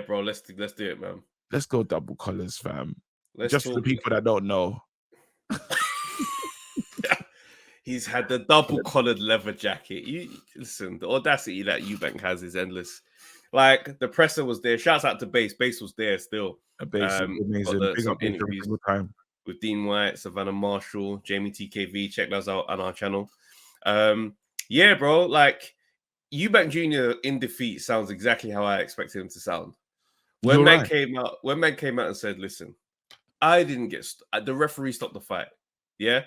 bro. Let's do it, man. Let's go double colors, fam. Let's Just for the people that don't know. He's had the double collared leather jacket. Listen, the audacity that Eubank has is endless. Like the presser was there. Shouts out to Base. Base was there still. Base amazing. Big Some up every interviews single time with Dean White, Savannah Marshall, Jamie TKV. Check those out on our channel. Yeah, bro. Like Eubank Jr. in defeat sounds exactly how I expected him to sound. When man came out and said, "Listen, I didn't get the referee stopped the fight." Yeah.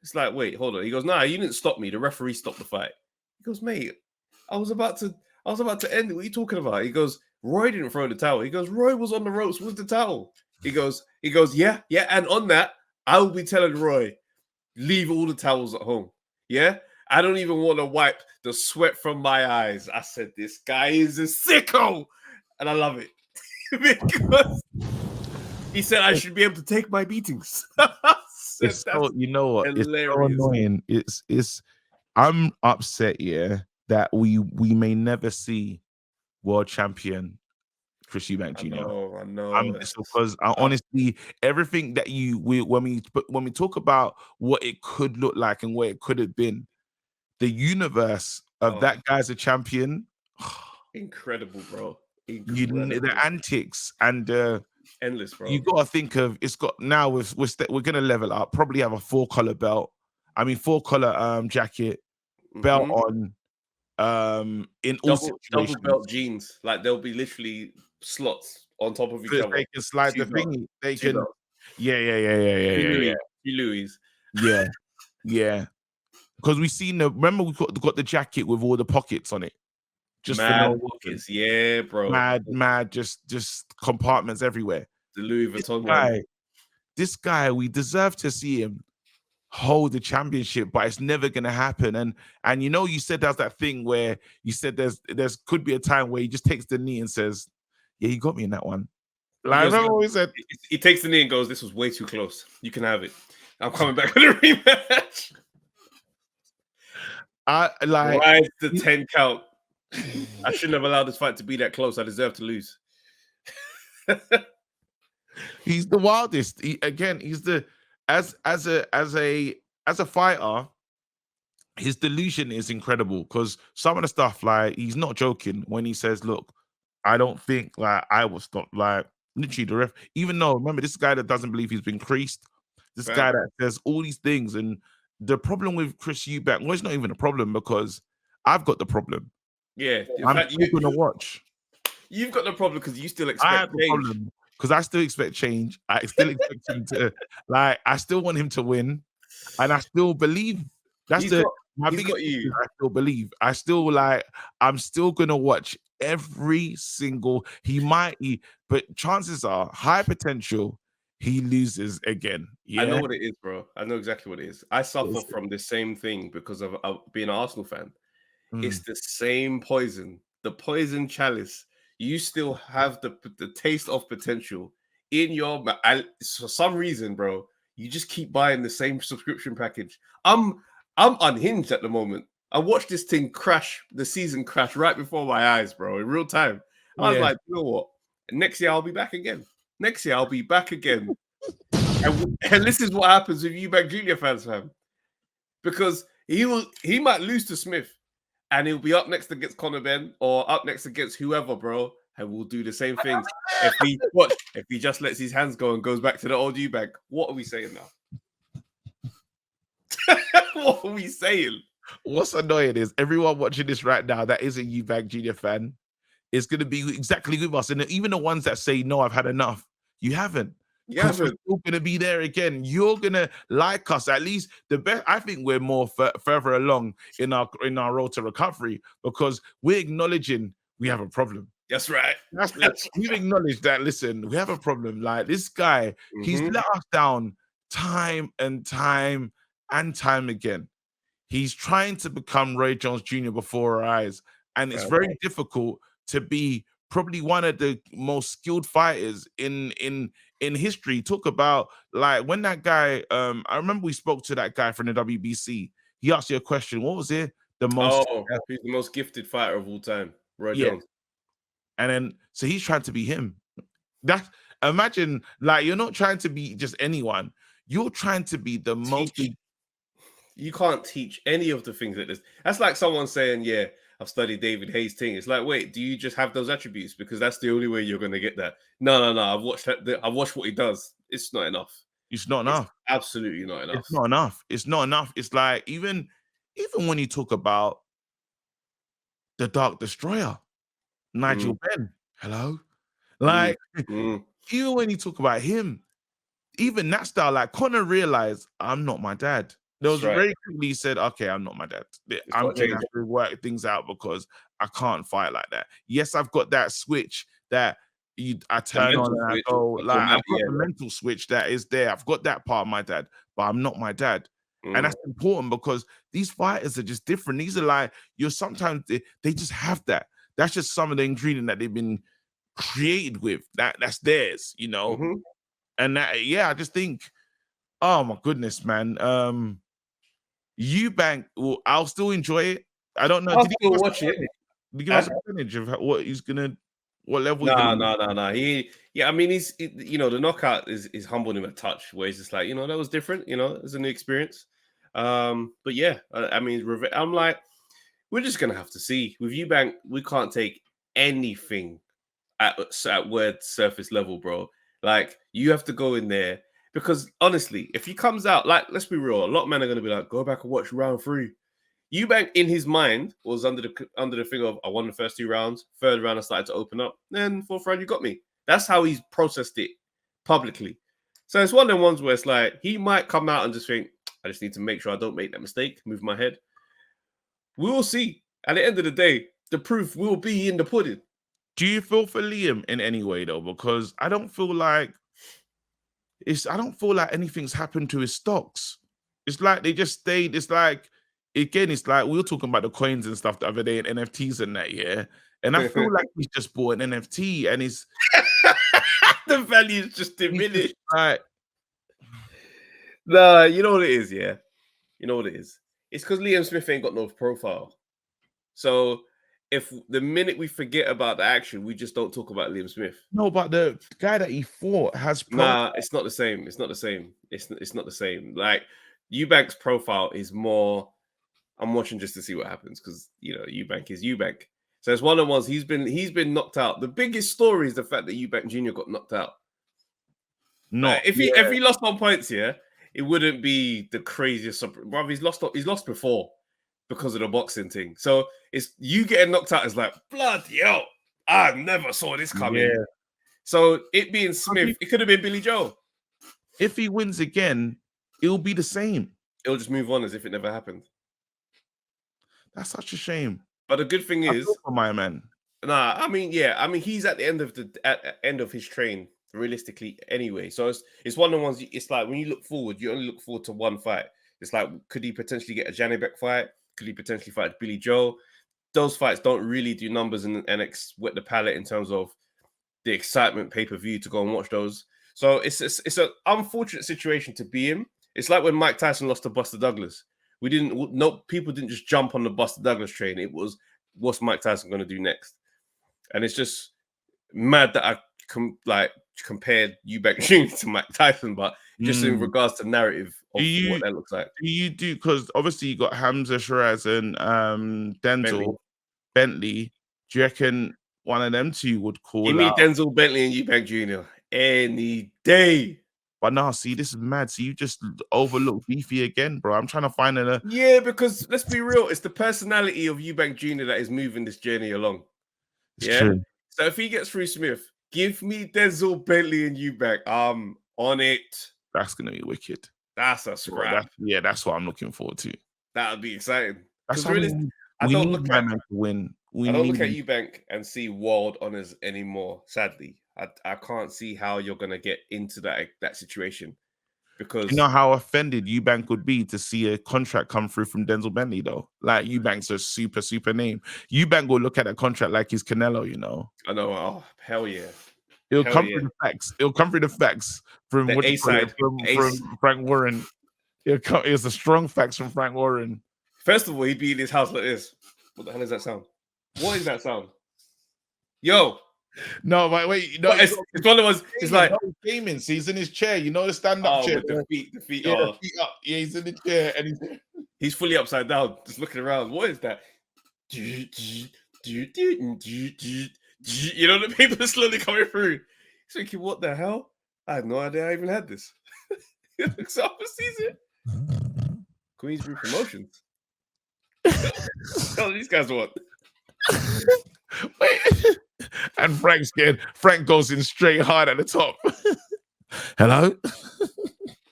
It's like, wait, hold on. He goes, nah, you didn't stop me. The referee stopped the fight. He goes, mate, I was about to end it. What are you talking about? He goes, Roy didn't throw the towel. He goes, Roy was on the ropes with the towel. He goes, yeah. And on that, I will be telling Roy, leave all the towels at home. Yeah. I don't even want to wipe the sweat from my eyes. I said, this guy is a sicko. And I love it. Because he said I should be able to take my beatings. It's so, you know what? Hilarious. It's so annoying. I'm upset, that we may never see world champion Chris Eubank Jr. I know. Because honestly, everything that when we talk about what it could look like and what it could have been, the universe of that guy's a champion. Incredible, bro. The antics and endless, bro. You gotta think of it's got now we're gonna level up. Probably have a 4-color belt. I mean 4-color jacket, belt on. In all situations, double belt jeans. Like there'll be literally slots on top of each other. They can slide the thingy. They can. Belts. Yeah. Louis. Yeah. Because we seen remember we got the jacket with all the pockets on it. Just mad pockets, yeah, bro. Mad, just compartments everywhere. The Louis Vuitton this guy, we deserve to see him hold the championship, but it's never gonna happen. And you said there's that thing where you said there's could be a time where he just takes the knee and says, "Yeah, you got me in that one." Like, I remember what he said. He takes the knee and goes, "This was way too close. You can have it. I'm coming back for the rematch." Why is the 10 count? I shouldn't have allowed this fight to be that close. I deserve to lose. He's the wildest. He's the as a fighter, his delusion is incredible because some of the stuff, like, he's not joking when he says, "Look, I don't think like I will stop." Like literally the ref, even though remember this guy that doesn't believe he's been creased, this guy that says all these things, and the problem with Chris Eubank, well, it's not even a problem because I've got the problem. Yeah, I'm still gonna watch. You've got the problem because you still expect I have the problem because I still expect change. I still expect him to I still want him to win, and I still believe. My biggest issue, I still believe. I'm still gonna watch every single. But chances are high potential he loses again. Yeah, I know what it is, bro. I know exactly what it is. I suffer from the same thing because of being an Arsenal fan. It's the same poison, the poison chalice. You still have the taste of potential in your mouth. For some reason, bro, you just keep buying the same subscription package. I'm unhinged at the moment. I watched this thing crash, the season crash right before my eyes, bro, in real time. I was like, you know what? Next year I'll be back again. And this is what happens with Eubank Jr. fans, fam. Because he might lose to Smith. And he'll be up next against Conor Benn or up next against whoever, bro. And we'll do the same things. If he just lets his hands go and goes back to the old Eubank, what are we saying now? What are we saying? What's annoying is everyone watching this right now that is a Eubank Jr. fan is going to be exactly with us. And even the ones that say, "No, I've had enough," you haven't. We're still going to be there again. You're going to like us. At least the best. I think we're more further along in our road to recovery because we're acknowledging we have a problem. That's right. We've acknowledged that. Listen, we have a problem. Like this guy, he's let us down time and time and time again. He's trying to become Roy Jones Jr. before our eyes, and it's very difficult to be probably one of the most skilled fighters in history. Talk about like when that guy, I remember we spoke to that guy from the WBC. He asked you a question. What was it? He's the most gifted fighter of all time, Roy Jones. And then so he's trying to be him. That's imagine like you're not trying to be just anyone. You're trying to be the most. Teach. You can't teach any of the things that this. That's like someone saying, "Yeah, I've studied David Hayes' thing." It's like, wait, do you just have those attributes? Because that's the only way you're going to get that. No. I've watched that. I've watched what he does. It's not enough. It's not It's enough. absolutely not enough. It's not enough. It's not enough. It's like even when you talk about the Dark Destroyer, Nigel Benn, hello, Mm, like mm. even when you talk about him, even that style, like Conor realized I'm not my dad. There was That's right. very quickly he said, "Okay, I'm not my dad. It's I'm got to gonna change. have to work things out because I can't fight like that." Yes, I've got that switch that I The turn on mental and I switch, go like I've got yeah. the mental switch that is there. I've got that part of my dad, but I'm not my dad. And Mm. that's important because these fighters are just different. These are like you're sometimes they just have that. That's just some of the ingredient that they've been created with. That's theirs, you know. Mm-hmm. And that, yeah, I just think, oh my goodness, man. Eubank, well, I'll still enjoy it. I don't know. I'll Did he give still us watch it. did he give Huh? us a percentage of what he's gonna, what level he's No, gonna? no, no, no. Yeah. I mean, the knockout is humbled him a touch, where he's just like, that was different. It was a new experience. But yeah, I mean, I'm like, we're just gonna have to see with Eubank. We can't take anything at word surface level, bro. Like, you have to go in there because honestly, if he comes out, like, let's be real, a lot of men are gonna be like, go back and watch round 3. Eubank in his mind was under the figure of, I won the first 2 rounds, third round I started to open up, then fourth round you got me. That's how he's processed it publicly. So it's one of the ones where it's like he might come out and just think, I just need to make sure I don't make that mistake, move my head. We will see. At the end of the day, the proof will be in the pudding. Do you feel for Liam in any way though? Because I don't feel like anything's happened to his stocks. It's like they just stayed. It's like again, it's like we were talking about the coins and stuff the other day and NFTs and that, yeah. And I feel like he's just bought an NFT and The value's just he's just diminished. like, Nah, you know what it is, yeah? You know what it is? It's because Liam Smith ain't got no profile. So if the minute we forget about the action, we just don't talk about Liam Smith. no, but the guy that he fought has Nah, it's not the same. It's not the same. It's not the same. Like, Eubank's profile is more, I'm watching just to see what happens because Eubank is Eubank. So it's one of the ones he's been knocked out. The biggest story is the fact that Eubank Jr. got knocked out. Like, not. if he lost on points, yeah, it wouldn't be the craziest. Bruv, he's lost before because of the boxing thing. So it's you getting knocked out is like, bloody hell, I never saw this coming. Yeah. So it being Smith, it could have been Billy Joe. If he wins again, it'll be the same. It'll just move on as if it never happened. That's such a shame. But the good thing I is, feel for my man. nah, I mean, he's at the end of his train, realistically, anyway. So it's one of the ones. It's like when you look forward, you only look forward to one fight. It's like, could he potentially get a Janibek fight? Could he potentially fight Billy Joe? Those fights don't really do numbers and wet the palate in terms of the excitement pay-per-view to go and watch those. So it's an unfortunate situation to be in. It's like when Mike Tyson lost to Buster Douglas. People didn't just jump on the Buster Douglas train. It was, what's Mike Tyson going to do next? And it's just mad that I compared Eubank Jr. to Mike Tyson, but just in regards to narrative of what that looks like. Do you do, because obviously you got Hamza Shiraz and Denzel Bentley. Do you reckon one of them two would call Give me out? Denzel Bentley and Eubank Jr. any day. But now, see, this is mad. See, you just overlooked Beefy again, bro. I'm trying to find a Yeah, because let's be real, it's the personality of Eubank Jr. that is moving this journey along. It's true. So if he gets through Smith, give me Denzel Bentley and Eubank. I'm on it. That's gonna be wicked. That's a scrap. That's what I'm looking forward to. That would be exciting. That's Because how we need my man to win. I don't look at Eubank and see world honors anymore. Sadly, I can't see how you're gonna get into that situation. Because you know how offended Eubank would be to see a contract come through from Denzel Bentley, though. Like, Eubank's a super, super name. Eubank will look at that contract like he's Canelo, you know. I know. Oh, hell yeah. It'll come through the facts. It'll come through the facts from the A side from Frank Warren. It's a strong facts from Frank Warren. First of all, he'd be in his house like this. What the hell is that sound? What is that sound? Yo, No, but wait, no, But it's one of those. It's like gaming. So he's in his chair. You know the stand-up chair. with the feet. Yeah, Oh, feet up. Yeah, he's in the chair and he's fully upside down, just looking around. What is that? You know, the people are slowly coming through. He's thinking, what the hell? I had no idea I even had this. He looks up and sees it. Queensbury Promotions. Tell these guys what. Wait. And Frank's scared. Frank goes in straight hard at the top. Hello?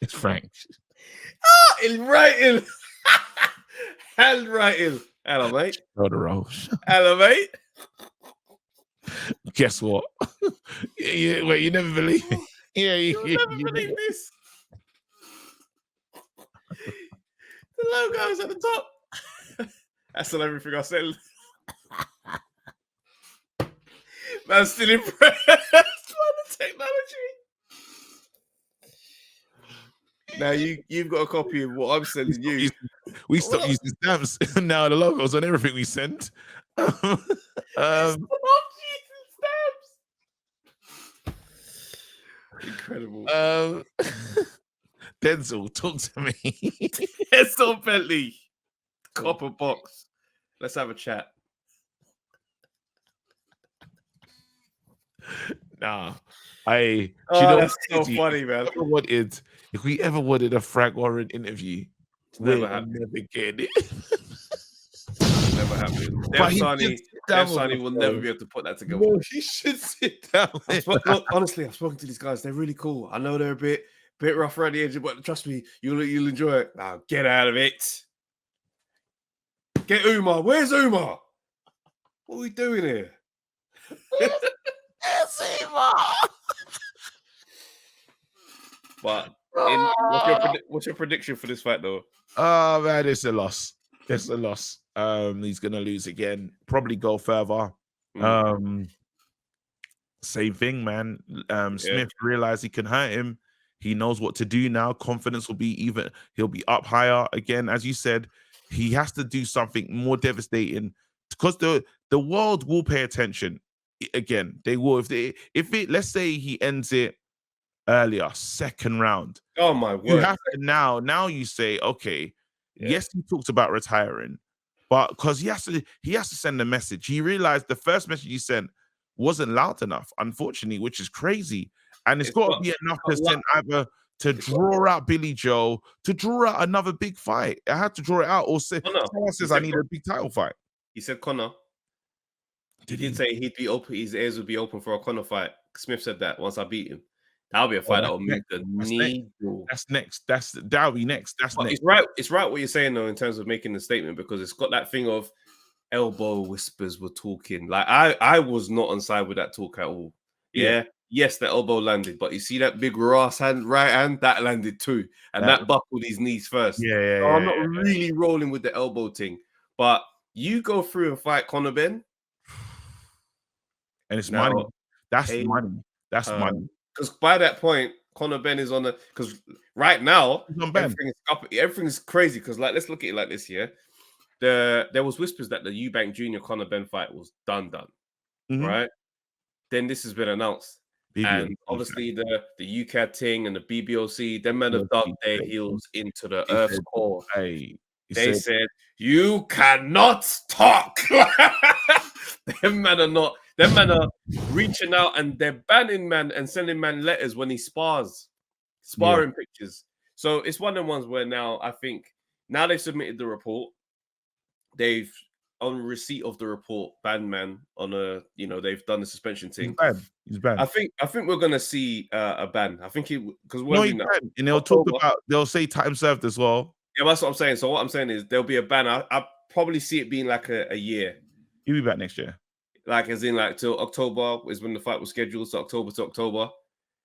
It's Frank. In writing. Handwriting. Hello, mate. Show the rolls. Hello, mate. Guess what? Wait, you never believe me. Yeah, You'll never believe this. The logo's at the top. That's not everything I said. Man's still impressed by the technology. Now you've got a copy of what I'm sending you. We stopped using stamps. Now the logo's on everything we send. Incredible. Denzel, talk to me. Denzel Bentley. Copper box. Let's have a chat. Nah. That's so funny, man. If we ever wanted a Frank Warren interview, never happened. Never get it. Never happened. Dev Sani will never be able to put that together. No, he should sit down. Honestly, I've spoken to these guys. They're really cool. I know they're a bit rough around the edge, but trust me, you'll enjoy it. Now get out of it. Get Umar. Where's Umar? What are we doing here? Where's Umar? But what's your prediction for this fight, though? Oh man, it's a loss. It's a loss. He's gonna lose again. Probably go further. Same thing, man. Smith realized he can hurt him. He knows what to do now. Confidence will be even. He'll be up higher again, as you said. He has to do something more devastating because the world will pay attention. Again, they will. If it let's say he ends it earlier, second round. Oh my word! You have to now. You say, okay, yes, he talked about retiring, but because he has to send a message. He realized the first message he sent wasn't loud enough, unfortunately, which is crazy. And it's got to be enough to send either to draw out Billy Joe, to draw out another big fight. I had to draw it out, or say someone says I need a big title fight. He said Conor. He did say he'd be open. His ears would be open for a Conor fight. Smith said that once I beat him. That'll be a fight that will move the needle. That's next. That'll be next. That's next. It's right what you're saying though in terms of making the statement, because it's got that thing of elbow whispers were talking. Like I was not on side with that talk at all. Yeah. Yes, the elbow landed, but you see that big right hand that landed too, and that buckled his knees first. I'm not really rolling with the elbow thing, but you go through and fight Conor Benn, and it's money. That's money. That's money. Because by that point, Conor Benn is on the. Because right now, everything's crazy. Because let's look at it like this. Yeah, there was whispers that the Eubank Jr. Conor Benn fight was done, right? Then this has been announced. And obviously the UCAD thing and the BBOC, them men have dug their heels into the earth's core. They said, you cannot talk. Them men are reaching out and they're banning man and sending man letters when he sparring pictures. So it's one of the ones where now I think now they've submitted the report. They've on receipt of the report, banned man on they've done the suspension thing. He's banned. I think we're gonna see a ban. I think because they'll say time served as well. Yeah, that's what I'm saying. So what I'm saying is there'll be a ban. I probably see it being like a year. He'll be back next year. Like as in like till October is when the fight was scheduled. So October to October.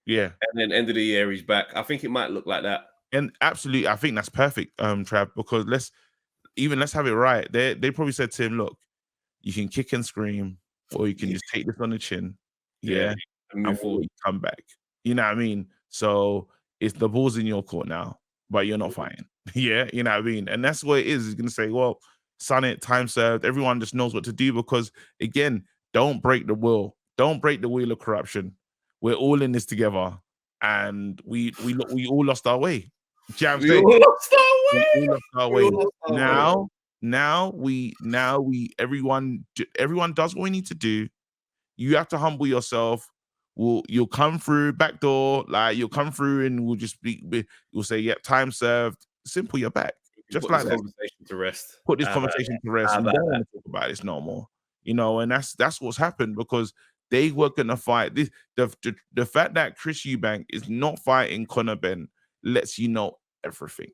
Yeah. And then end of the year he's back. I think it might look like that. And absolutely, I think that's perfect, Trav, because let's have it right. They probably said to him, look, you can kick and scream, or you can just take this on the chin. Yeah. And move forward. Come back. You know what I mean? So it's the ball's in your court now, but you're not fighting. Yeah, you know what I mean? And that's what it is. He's gonna say, well, son it, time served. Everyone just knows what to do because again, don't break the will. don't break the wheel of corruption. We're all in this together, and we all lost our way. Do you know what I'm We saying? all lost our We all way. lost our We way. all lost our way. Now everyone does what we need to do. You have to humble yourself. You'll come through back door, like you'll come through, and we'll just we'll say, "Yep, time served." Simple, you're back. Just Put like this that. conversation to rest. Put this How about conversation that? to rest. How We about don't want that? to talk about this no more. And that's what's happened, because they were gonna fight. The fact that Chris Eubank is not fighting Conor Benn lets you know everything.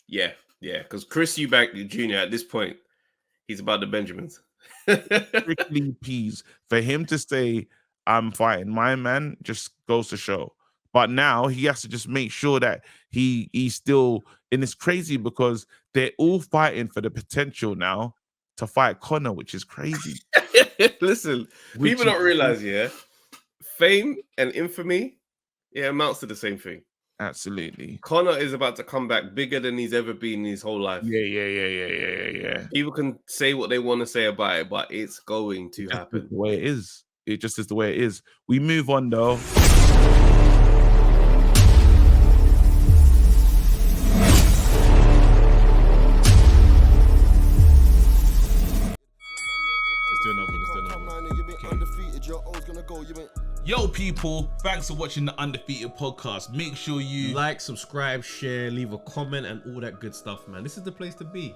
Yeah, because Chris Eubank Jr. at this point, he's about the Benjamins. Strictly peas. For him to say, "I'm fighting my man," just goes to show. But now he has to just make sure that he's still, and it's crazy because they're all fighting for the potential now to fight Conor, which is crazy. Listen, Which people is don't realize, fame and infamy, amounts to the same thing. absolutely. Connor is about to come back bigger than he's ever been in his whole life. Yeah. People can say what they want to say about it, but it's going to Just is happen. the way it is. It just is the way it is. We move on though. Let's do another one. Yo, people, thanks for watching the Undefeated podcast. Make sure you like, subscribe, share, leave a comment, and all that good stuff, man. This is the place to be.